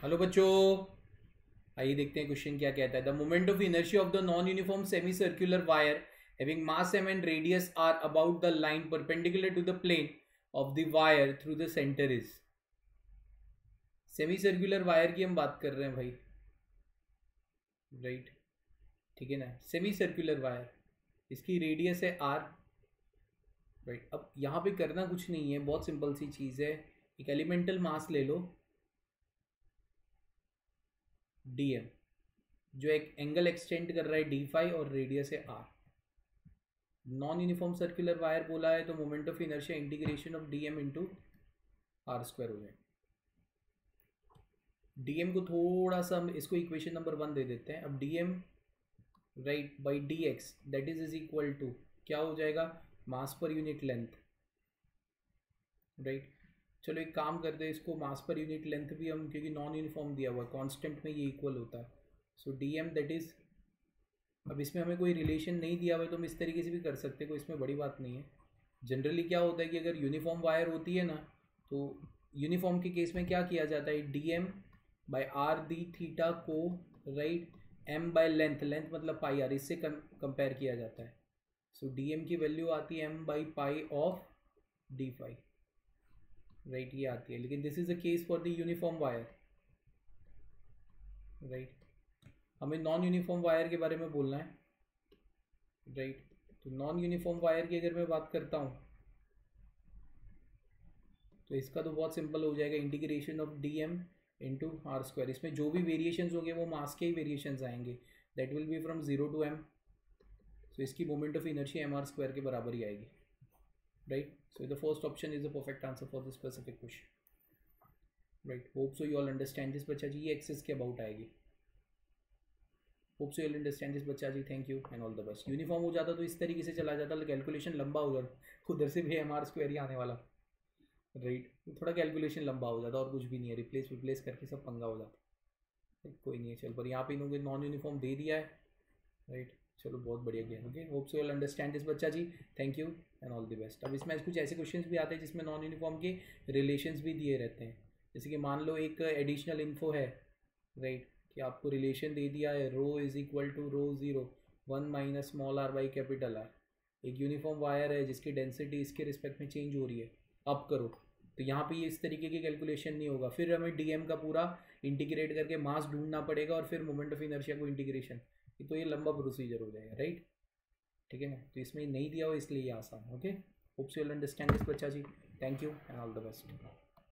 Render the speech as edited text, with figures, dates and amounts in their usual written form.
Hello बच्चों, आइए देखते हैं क्वेश्चन क्या कहता है। The moment of inertia of the non uniform semi circular wire having mass m and radius are about the line perpendicular to the plane of the wire through the center is। Semi circular wire की हम बात कर रहे हैं भाई, right? ठीक है ना, सेमी सर्कुलर वायर, इसकी रेडियस है r, राइट? अब यहाँ पे करना कुछ नहीं है, बहुत सिंपल सी चीज़ है। एक एलिमेंटल मास ले लो dm, जो एक एंगल एक्सटेंड कर रहा है d5 और रेडियस है r। Non uniform circular wire बोला है तो moment of inertia integration of dm into R square हो जाए। dm को थोड़ा सा हम इसको इक्वेशन नंबर 1 दे देते हैं। अब dm write by dx that is equal to क्या हो जाएगा, मास पर यूनिट लेंथ, राइट? चलो एक काम करते हैं, इसको मास पर यूनिट लेंथ भी हम, क्योंकि नॉन यूनिफॉर्म दिया हुआ है, कांस्टेंट में ये इक्वल होता है। सो dm दैट इज, अब इसमें हमें कोई रिलेशन नहीं दिया हुआ है तो हम इस तरीके से भी कर सकते हैं, कोई इसमें बड़ी बात नहीं है। जनरली क्या होता है कि अगर यूनिफॉर्म वायर होती है ना, तो यूनिफॉर्म के केस में क्या किया जाता है, dm by R d theta को, right, m by length, length मतलब पाई आर, इससे कंपेयर किया जाता है। सो dm की वैल्यू आती है m by pi of d5, right? ये आती है, लेकिन this is the case for the uniform wire, right? हमें नॉन यूनिफॉर्म वायर के बारे में बोलना है, राइट? तो नॉन यूनिफॉर्म वायर की अगर मैं बात करता हूँ तो इसका तो बहुत सिंपल हो जाएगा, integration of dm into R square. इसमें जो भी वेरिएशंस होंगे वो मास के ही वेरिएशंस आएंगे, that will be from 0 to m। So इसकी moment of inertia mr square के बराबर ही आएगी, right? So the first option is the perfect answer for this specific question, right? Hope so you all understand this बच्चा जी। ये axis के about आएगी। Hope so you understand this बच्चा जी। Thank you and all the best. Uniform हो जाता तो इस तरीके से चला जाता, कैलकुलेशन लंबा हो जाता, उधर से भी mr स्क्वायर ही आने वाला, राइट? थोड़ा कैलकुलेशन लंबा हो जाता और कुछ भी नहीं है, रिप्लेस करके सब पंगा हो जाता। कोई नहीं है, चल, पर यहाँ पे इन्होंने नॉन यूनिफॉर्म दे दिया है, राइट? चलो बहुत बढ़िया गया। Okay, hope so you all understand this बच्चा जी। Thank you and all the best. अब इसमें कुछ ऐसे क्वेश्चंस भी आते हैं जिसमें नॉन यूनिफॉर्म के रिलेशंस भी दिए रहते हैं। जैसे कि मान लो एक एडिशनल इन्फो है, राइट, कि आपको रिलेशन दे दिया है rho is equal to rho zero 1 minus small R by capital R. एक यूनिफॉर्म वायर है जिसकी डेंसिटी इसके रिस्पेक्ट में चेंज हो रही है, अब करो, तो यहाँ पे ये इस तरीके की कैलकुलेशन नहीं होगा। फिर हमें dm का पूरा इंटीग्रेट करके मास ढूंढना पड़ेगा और फिर मोमेंट ऑफ इनर्शिया को इंटीग्रेशन, तो ये लंबा प्रोसीजर हो जाएगा, राइट? ठीक है ना, तो इसमें नहीं दिया हो इसलिए ये आसान है। Okay, hope so you understand this बच्चा जी। Thank you and all the best.